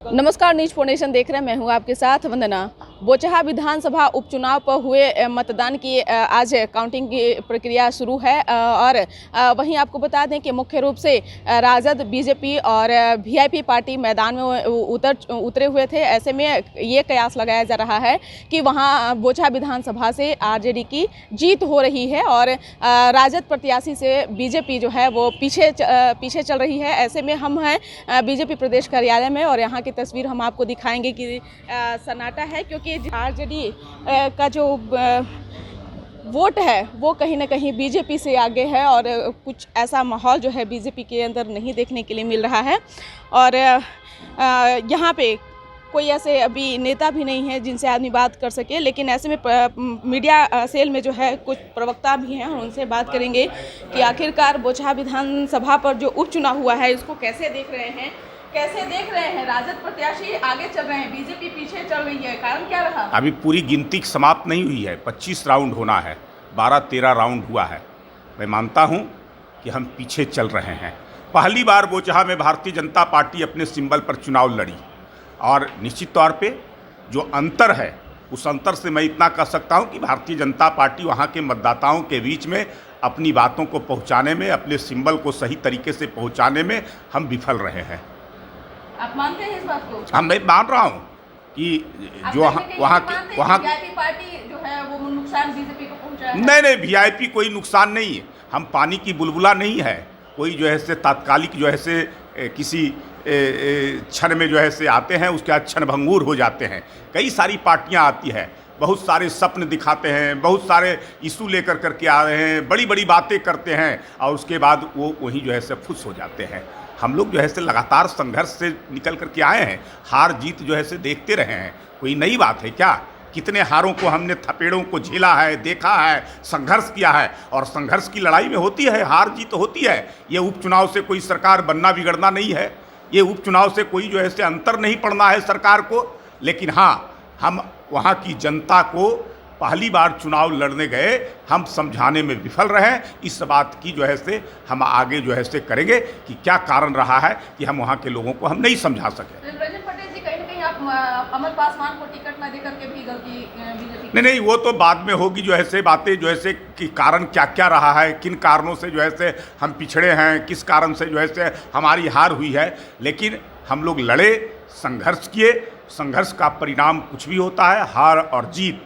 नमस्कार, news phonation देख रहे हैं। मैं हूं आपके साथ वंदना। बोचहा विधानसभा उपचुनाव पर हुए मतदान की आज काउंटिंग की प्रक्रिया शुरू है और वहीं आपको बता दें कि मुख्य रूप से राजद, बीजेपी और वीआईपी पार्टी मैदान में उतरे हुए थे। ऐसे में ये कयास लगाया जा रहा है कि वहां बोचहा विधानसभा से आरजेडी की जीत हो रही है और राजद प्रत्याशी से बीजेपी जो है वो पीछे चल रही है। ऐसे में हम हैं बीजेपी प्रदेश कार्यालय में और यहाँ की तस्वीर हम आपको दिखाएंगे कि सन्नाटा है, क्योंकि आरजेडी का जो वोट है वो कहीं ना कहीं बीजेपी से आगे है और कुछ ऐसा माहौल जो है बीजेपी के अंदर नहीं देखने के लिए मिल रहा है। और यहाँ पे कोई ऐसे अभी नेता भी नहीं है जिनसे आदमी बात कर सके, लेकिन ऐसे में मीडिया सेल में जो है कुछ प्रवक्ता भी हैं और उनसे बात करेंगे कि आखिरकार बोचहा विधानसभा पर जो उपचुनाव हुआ है इसको कैसे देख रहे हैं, राजद प्रत्याशी आगे चल रहे हैं, बीजेपी पीछे चल रही है, कारण क्या रहा? अभी पूरी गिनती समाप्त नहीं हुई है। 25 राउंड होना है, 12-13 राउंड हुआ है। मैं मानता हूं कि हम पीछे चल रहे हैं। पहली बार बोचहा में भारतीय जनता पार्टी अपने सिंबल पर चुनाव लड़ी और निश्चित तौर पे जो अंतर है उस अंतर से मैं इतना कह सकता हूं कि भारतीय जनता पार्टी वहां के मतदाताओं के बीच में अपनी बातों को पहुँचाने में, अपने सिंबल को सही तरीके से पहुँचाने में हम विफल रहे हैं। आप मानते हैं इस बात को? हाँ, मैं मान रहा हूँ कि जो वहाँ की पार्टी जो है वो नुकसान बीजेपी को पहुँचा है। नहीं, वीआईपी कोई नुकसान नहीं है। हम पानी की बुलबुला नहीं है, कोई जो है से तात्कालिक जो है से किसी क्षण में जो है से आते हैं, उसके बाद क्षणभंगुर हो जाते हैं। कई सारी पार्टियां आती है, बहुत सारे सपन दिखाते हैं, बहुत सारे इशू लेकर करके आ रहे हैं, बड़ी बड़ी बातें करते हैं और उसके बाद वो वहीं जो है से फुस हो जाते हैं। हम लोग जो है से लगातार संघर्ष से निकल करके आए हैं, हार जीत जो है से देखते रहे हैं। कोई नई बात है क्या? कितने हारों को हमने, थपेड़ों को झेला है, देखा है, संघर्ष किया है और संघर्ष की लड़ाई में होती है हार जीत होती है। ये उपचुनाव से कोई सरकार बनना बिगड़ना नहीं है, ये उपचुनाव से कोई जो है से अंतर नहीं पड़ना है सरकार को। लेकिन हाँ, हम वहाँ की जनता को पहली बार चुनाव लड़ने गए, हम समझाने में विफल रहे। इस बात की जो है से हम आगे जो है से करेंगे कि क्या कारण रहा है कि हम वहाँ के लोगों को हम नहीं समझा सके। रंजन पटेल जी, कहीं ना कहीं आप अमर पासवान को टिकट न देकर के भी गलती बीजेपी? नहीं, वो तो बाद में होगी जो है से बातें, जो है से कि कारण क्या क्या रहा है, किन कारणों से जो है से हम पिछड़े हैं, किस कारण से जो है से हमारी हार हुई है। लेकिन हम लोग लड़े, संघर्ष किए, संघर्ष का परिणाम कुछ भी होता है, हार और जीत,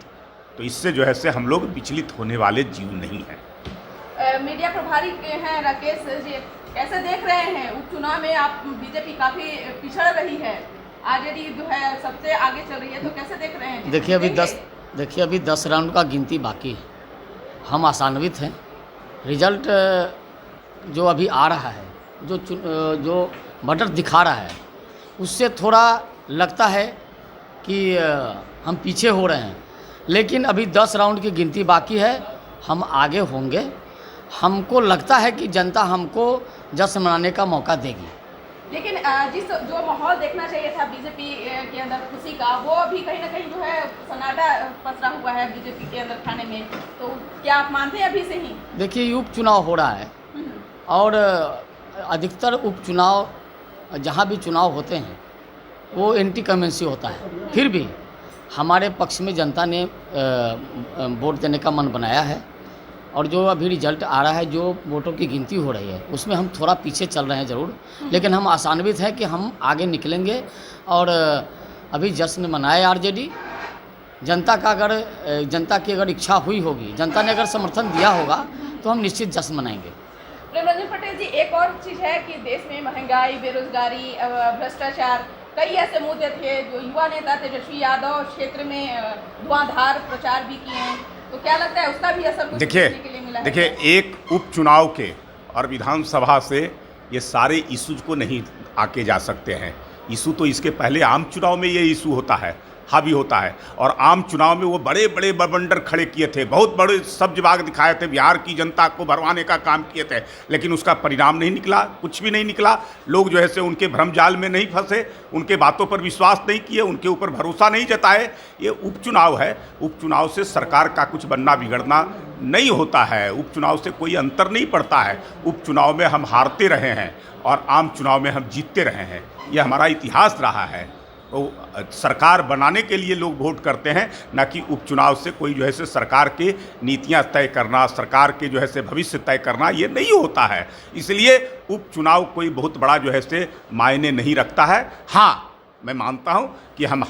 तो इससे जो है से हम लोग विचलित होने वाले जीव नहीं हैं। मीडिया प्रभारी हैं राकेश जी, कैसे देख रहे हैं उपचुनाव में? आप बीजेपी काफ़ी पिछड़ रही है, आरजेडी जो है सबसे आगे चल रही है, तो कैसे देख रहे हैं? देखिए अभी 10 राउंड का गिनती बाकी है। हम आशान्वित हैं। रिजल्ट जो अभी आ रहा है, जो बटर दिखा रहा है, उससे थोड़ा लगता है कि हम पीछे हो रहे हैं। लेकिन अभी 10 राउंड की गिनती बाकी है, हम आगे होंगे। हमको लगता है कि जनता हमको जश्न मनाने का मौका देगी। लेकिन जो माहौल देखना चाहिए था बीजेपी के अंदर खुशी का, वो अभी कहीं ना कहीं जो है सन्नाटा पसरा हुआ है बीजेपी के अंदर थाने में, तो क्या आप मानते हैं अभी से ही? देखिए, ये उपचुनाव हो रहा है और अधिकतर उपचुनाव जहाँ भी चुनाव होते हैं वो एंटी कमेंसी होता है। फिर भी हमारे पक्ष में जनता ने वोट देने का मन बनाया है और जो अभी रिजल्ट आ रहा है, जो वोटों की गिनती हो रही है, उसमें हम थोड़ा पीछे चल रहे हैं ज़रूर, लेकिन हम आशान्वित हैं कि हम आगे निकलेंगे और अभी जश्न मनाए आरजेडी। जनता की अगर इच्छा हुई होगी, जनता ने अगर समर्थन दिया होगा तो हम निश्चित जश्न मनाएंगे। रंजन पटेल जी, एक और चीज़ है कि देश में महंगाई, बेरोजगारी, भ्रष्टाचार, कई ऐसे मुद्दे थे जो युवा नेता तेजस्वी यादव क्षेत्र में धुआंधार प्रचार भी किए हैं, तो क्या लगता है उसका भी असर कुछ देखने के लिए मिला है? देखिए, एक उपचुनाव के और विधानसभा से ये सारे इशूज को नहीं आके जा सकते हैं। इशू तो इसके पहले आम चुनाव में ये इशू होता है, हावी होता है, और आम चुनाव में वो बड़े बड़े बवंडर खड़े किए थे, बहुत बड़े सब्ज बाग दिखाए थे, बिहार की जनता को भरवाने का काम किए थे, लेकिन उसका परिणाम नहीं निकला, कुछ भी नहीं निकला। लोग जो है से उनके भ्रमजाल में नहीं फंसे, उनके बातों पर विश्वास नहीं किए, उनके ऊपर भरोसा नहीं जताए। ये उपचुनाव है, उपचुनाव से सरकार का कुछ बनना बिगड़ना नहीं होता है, उपचुनाव से कोई अंतर नहीं पड़ता है। उपचुनाव में हम हारते रहे हैं और आम चुनाव में हम जीतते रहे हैं, ये हमारा इतिहास रहा है। सरकार बनाने के लिए लोग वोट करते हैं, ना कि उपचुनाव से कोई जो है से सरकार के नीतियां तय करना, सरकार के जो है से भविष्य तय करना ये नहीं होता है। इसलिए उपचुनाव कोई बहुत बड़ा जो है से मायने नहीं रखता है। हाँ, मैं मानता हूं कि हम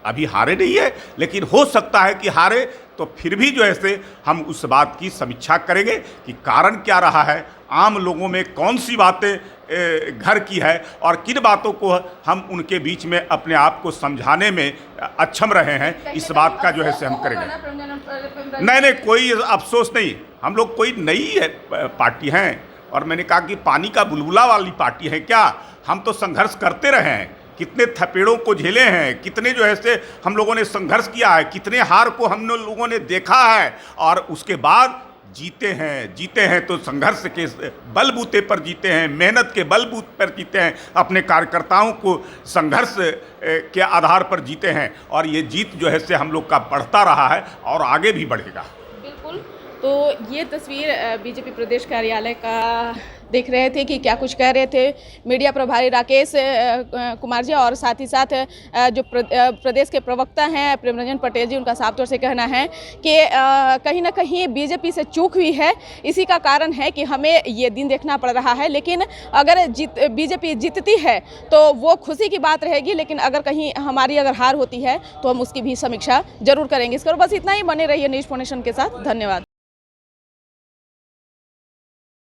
अभी हारे नहीं है, लेकिन हो सकता है कि हारे तो फिर भी जो है से हम उस बात की समीक्षा करेंगे कि कारण क्या रहा है, आम लोगों में कौन सी बातें घर की है और किन बातों को हम उनके बीच में अपने आप को समझाने में अक्षम रहे हैं, इस बात का जो है से हम करेंगे। नहीं, कोई अफसोस नहीं। हम लोग कोई नई पार्टी हैं और मैंने कहा कि पानी का बुलबुला वाली पार्टी है क्या। हम तो संघर्ष करते रहे हैं, कितने थपेड़ों को झेले हैं, कितने जो है से हम लोगों ने संघर्ष किया है, कितने हार को हम लोगों ने देखा है और उसके बाद जीते हैं तो संघर्ष के बलबूते पर जीते हैं, मेहनत के बलबूते पर जीते हैं, अपने कार्यकर्ताओं को संघर्ष के आधार पर जीते हैं और ये जीत जो है से हम लोग का बढ़ता रहा है और आगे भी बढ़ेगा। बिल्कुल। तो ये तस्वीर बीजेपी प्रदेश कार्यालय का देख रहे थे कि क्या कुछ कह रहे थे मीडिया प्रभारी राकेश कुमार जी, और साथ ही साथ जो प्रदेश के प्रवक्ता हैं प्रेमरंजन पटेल जी, उनका साफ तौर से कहना है कि कहीं ना कहीं बीजेपी से चूक हुई है। इसी का कारण है कि हमें ये दिन देखना पड़ रहा है, लेकिन अगर बीजेपी जीतती है तो वो खुशी की बात रहेगी, लेकिन अगर कहीं हमारी अगर हार होती है तो हम उसकी भी समीक्षा जरूर करेंगे। इस पर बस इतना ही। बने रहिए न्यूज़ फाउंडेशन के साथ। धन्यवाद।